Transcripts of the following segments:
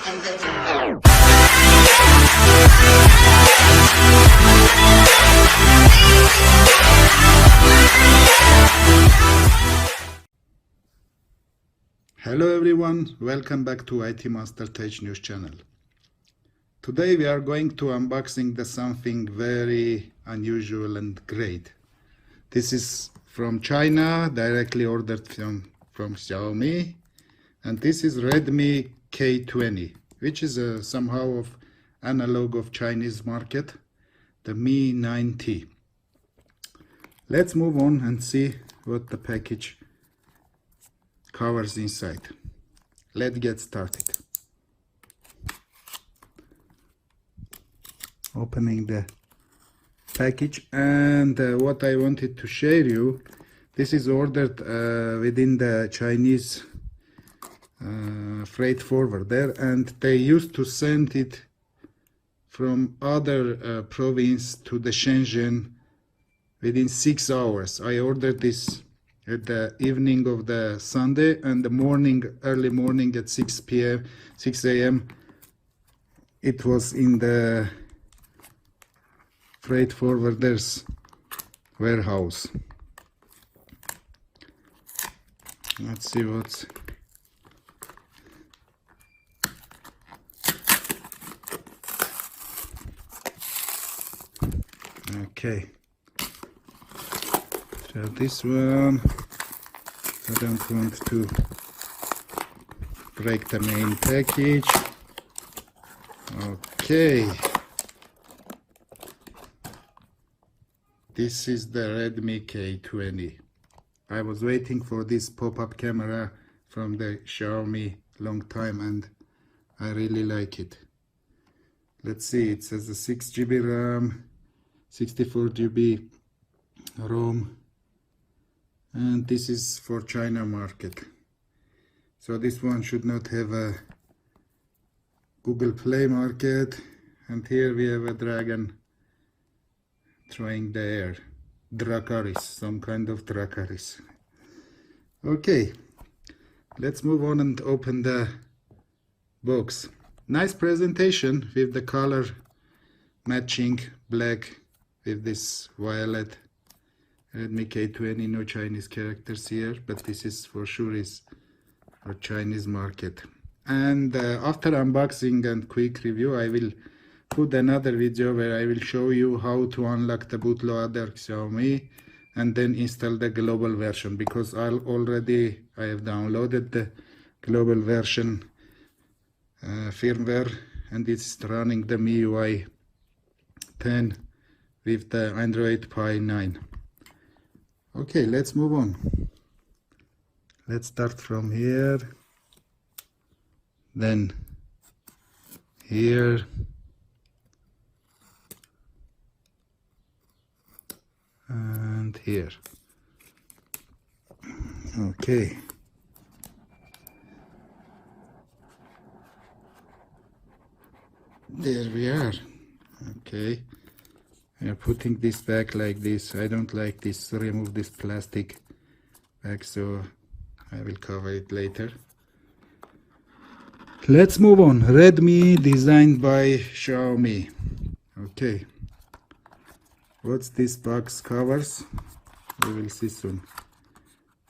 Hello everyone, welcome back to ITMASTER-TECHNEWS channel. Today we are going to unboxing something very unusual and great. This is from China, directly ordered from Xiaomi, and this is Redmi K20, which is somehow of analog of Chinese market, the Mi 9T. Let's move on and see what the package covers inside. Let's get started. Opening the package, and what I wanted to share you, this is ordered within the Chinese freight forwarder, and they used to send it from other province to the Shenzhen within 6 hours. I ordered this at the evening of the Sunday, and the morning, early morning at 6 a.m. it was in the freight forwarder's warehouse. Let's see what's okay. So this one, I don't want to break the main package. Okay. This is the Redmi K20. I was waiting for this pop-up camera from the Xiaomi long time, and I really like it. Let's see, it says a 6 GB RAM, 64 GB ROM, and this is for China market. So this one should not have a Google Play market. And here we have a dragon throwing the air. Dracaris, some kind of Dracaris. Okay, let's move on and open the box. Nice presentation with the color matching black with this violet. Redmi K20, no Chinese characters here, but this is for sure is for Chinese market. And after unboxing and quick review, I will put another video where I will show you how to unlock the bootloader Xiaomi and then install the global version, because I have downloaded the global version firmware, and it's running the MIUI 10 with the Android Pie 9. Okay, let's move on. Let's start from here, then here, and here. Okay. There we are. Okay. We are putting this back like this. I don't like this, remove this plastic back, so I will cover it later. Let's move on. Redmi, designed by Xiaomi. Okay. What's this box covers? We will see soon.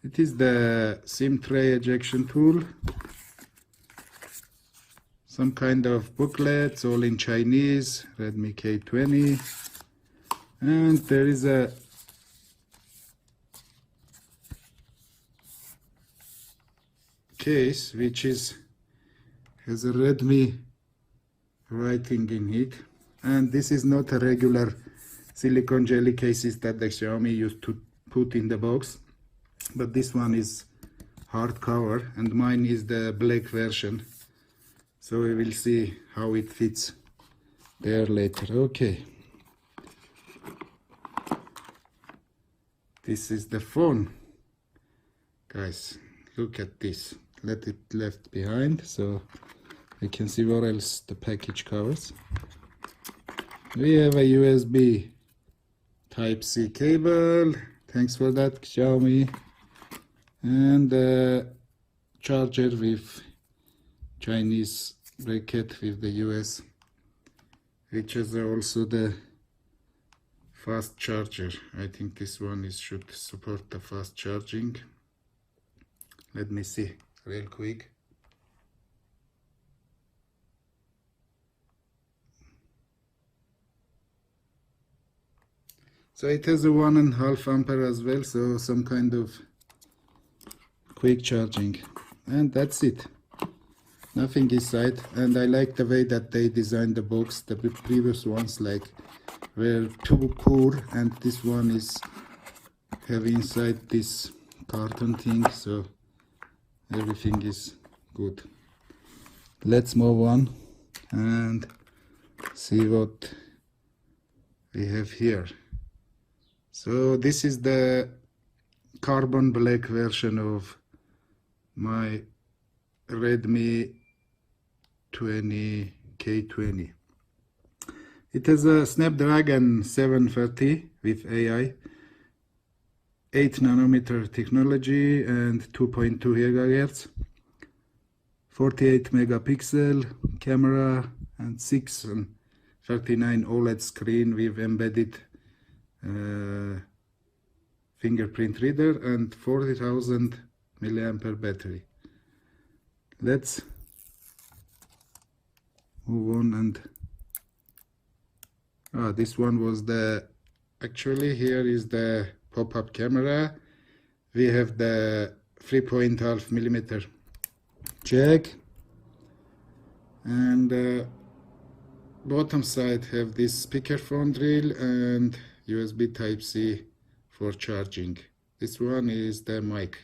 It is the SIM tray ejection tool. Some kind of booklets, all in Chinese. Redmi K20. And there is a case which has a Redmi writing in it, and this is not a regular silicone jelly cases that the Xiaomi used to put in the box, but this one is hardcover, and mine is the black version, so we will see how it fits there later. Okay. This is the phone. Guys, look at this. Let it left behind so you can see what else the package covers. We have a USB Type-C cable. Thanks for that, Xiaomi. And a charger with Chinese bracket with the US, which has also the fast charger. I think this one should support the fast charging. Let me see real quick. So it has a 1.5 ampere as well, so some kind of quick charging, and that's it. Nothing inside, and I like the way that they designed the box. The previous ones were too poor, and this one is have inside this carton thing, so everything is good. Let's move on and see what we have here. So this is the carbon black version of my Redmi K20. It has a Snapdragon 730 with AI, 8nm technology and 2.2 GHz, 48 megapixel camera and 639 OLED screen with embedded fingerprint reader and 40,000 milliampere battery. Let's move on. And this one was actually here is the pop-up camera. We have the 3.5 millimeter jack, and bottom side have this speakerphone drill and USB Type-C for charging. This one is the mic.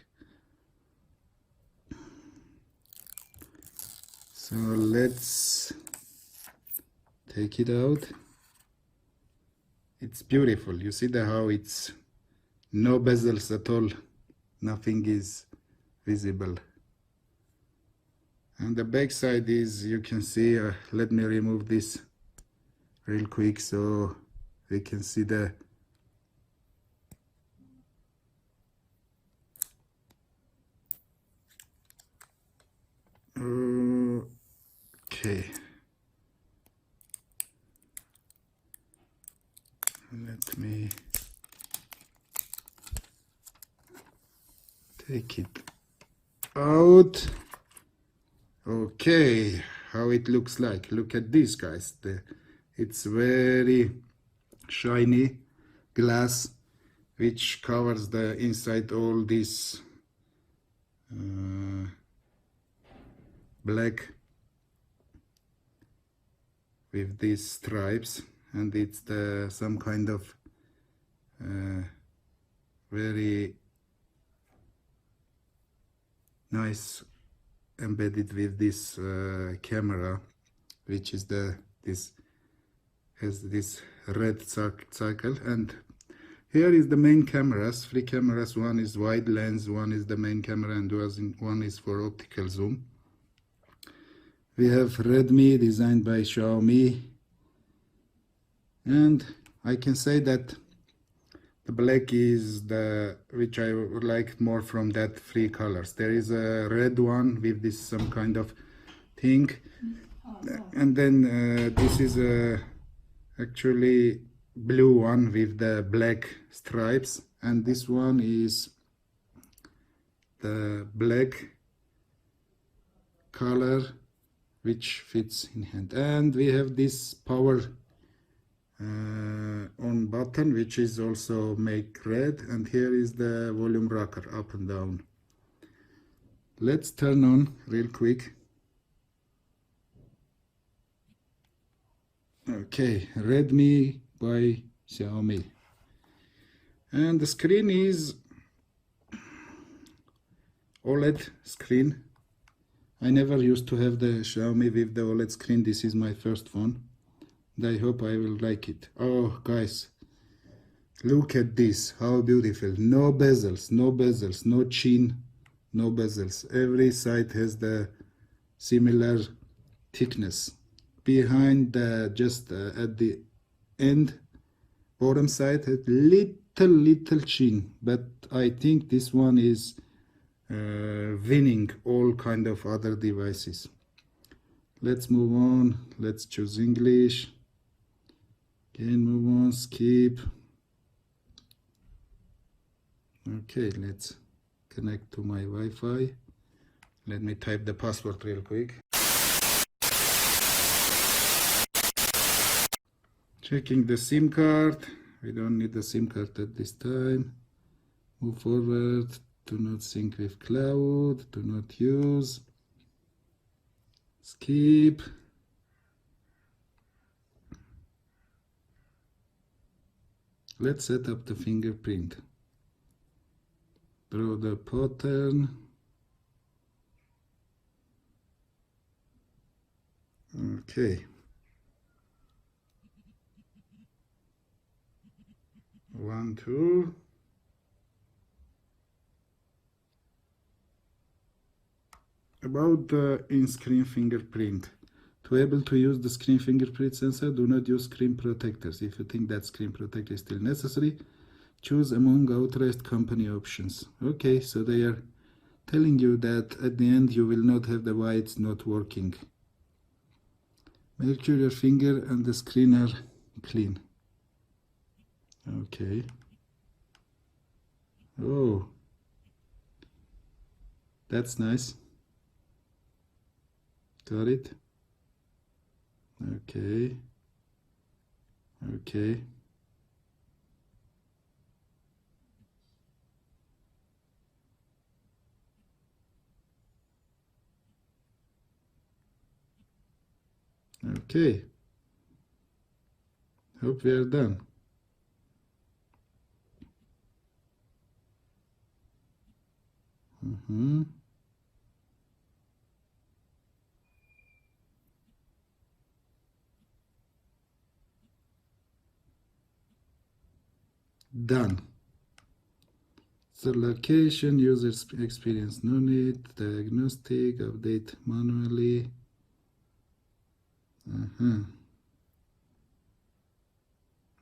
So let's take it out. It's beautiful. You see how it's no bezels at all. Nothing is visible. And the back side is, you can see, let me remove this real quick so we can see the okay. Let me take it out. Okay, how it looks like. Look at this, guys. It's very shiny glass which covers the inside all this black with these stripes, and it's some kind of very nice embedded with this camera, which is has this red circle. And here is the main cameras, 3 cameras. One is wide lens, one is the main camera, and one is for optical zoom. We have Redmi, designed by Xiaomi, and I can say that the black is which I would like more from that 3 colors. There is a red one with this some kind of thing, and then this is actually blue one with the black stripes, and this one is the black color which fits in hand. And we have this power on button, which is also make red, and here is the volume rocker up and down. Let's turn on real quick. Okay, Redmi by Xiaomi, and the screen is OLED screen. I never used to have the Xiaomi with the OLED screen. This is my first phone, and I hope I will like it. Oh guys, look at this, how beautiful. No bezels, no chin, no bezels. Every side has the similar thickness. Behind just at the end, bottom side has little chin, but I think this one is winning all kind of other devices. Let's move on. Let's choose English. Again, move on, skip. Okay, let's connect to my Wi-Fi. Let me type the password real quick. Checking the SIM card. We don't need the SIM card at this time. Move forward. Do not sync with cloud. Do not use. Skip. Let's set up the fingerprint. Draw the pattern. Okay. 1, 2. About the in-screen fingerprint. To be able to use the screen fingerprint sensor, do not use screen protectors. If you think that screen protector is still necessary, choose among authorized company options. Okay, so they are telling you that at the end you will not have the why it's not working. Make sure your finger and the screen are clean. Okay. Oh, that's nice. Got it? Okay. Okay. Okay. Hope we are done. Done. So location, user experience, no need. Diagnostic, update manually.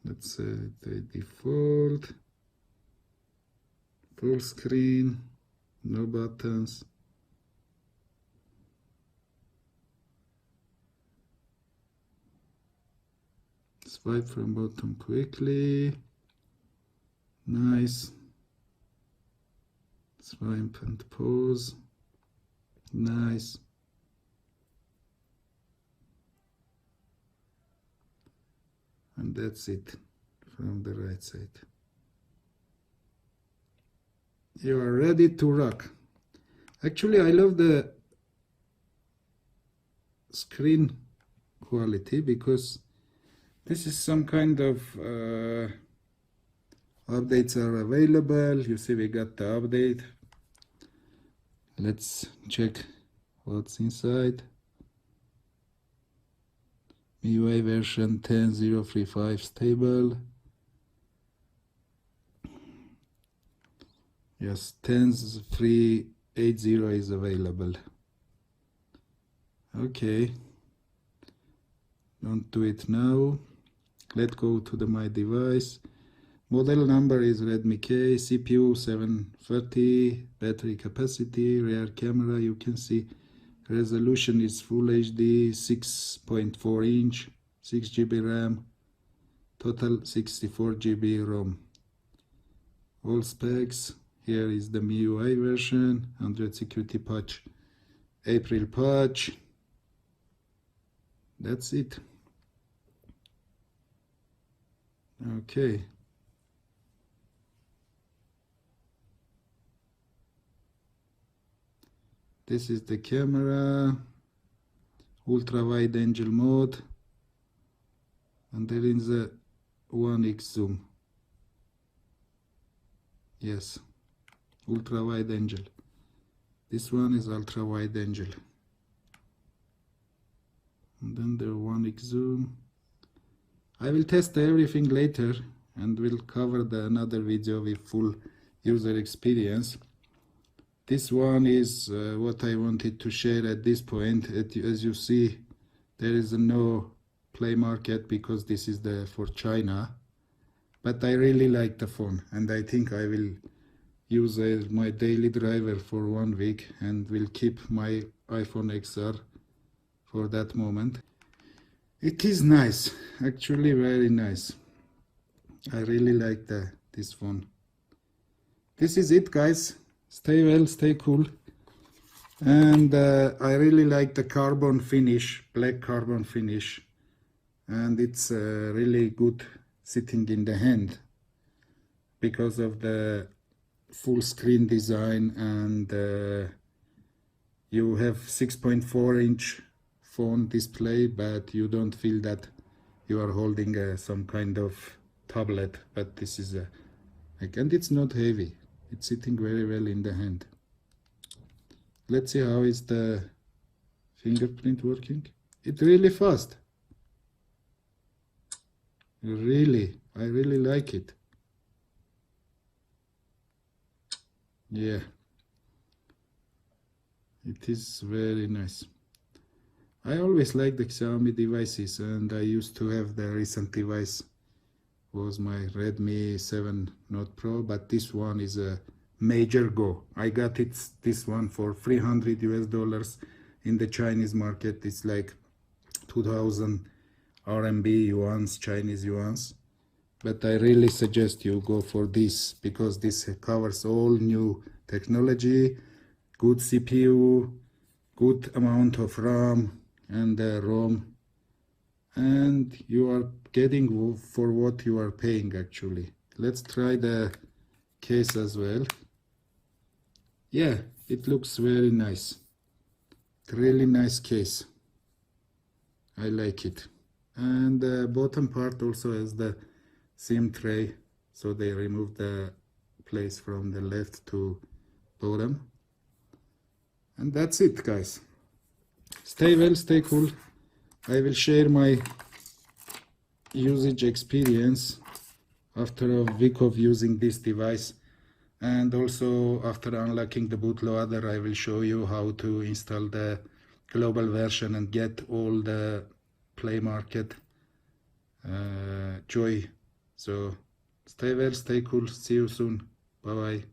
Let's say the default. Full screen, no buttons. Swipe from bottom quickly. Nice. Swipe and pause. Nice. And that's it from the right side. You are ready to rock. Actually, I love the screen quality because this is some kind of updates are available. You see, we got the update. Let's check what's inside. MIUI version 10.035 stable. Yes, 10.380 is available. Okay. Don't do it now. Let's go to my device. Model number is Redmi K, CPU 730, battery capacity, rear camera, you can see resolution is Full HD, 6.4 inch, 6 GB RAM, total 64 GB ROM. All specs, here is the MIUI version, Android security patch, April patch. That's it. Okay. This is the camera, ultra wide angle mode, and there is a 1x zoom. Yes, ultra wide angle. This one is ultra wide angle. And then the 1x zoom. I will test everything later and will cover another video with full user experience. This one is what I wanted to share at this point. As you see, there is no Play Market because this is for China. But I really like the phone and I think I will use my daily driver for 1 week and will keep my iPhone XR for that moment. It is nice, actually very nice. I really like this phone. This is it, guys. Stay well, stay cool. And I really like the carbon finish, black carbon finish. And it's really good sitting in the hand because of the full screen design, and you have 6.4-inch phone display, but you don't feel that you are holding some kind of tablet. But this is and it's not heavy. It's sitting very well in the hand. Let's see how is the fingerprint working. It's really fast. Really, I really like it. Yeah, it is very nice. I always like the Xiaomi devices, and I used to have the recent device was my Redmi 7 Note Pro, but this one is a major go. I got this one for $300 in the Chinese market. It's like 2000 RMB yuans, Chinese yuans. But I really suggest you go for this, because this covers all new technology, good CPU, good amount of RAM and ROM, and you are getting for what you are paying actually. Let's try the case as well. Yeah, it looks very nice. Really nice case. I like it. And the bottom part also has the SIM tray, so they removed the place from the left to bottom. And that's it, guys. Stay well, stay cool. I will share my usage experience after a week of using this device, and also after unlocking the bootloader I will show you how to install the global version and get all the Play Market joy. So stay well, stay cool, see you soon, bye bye.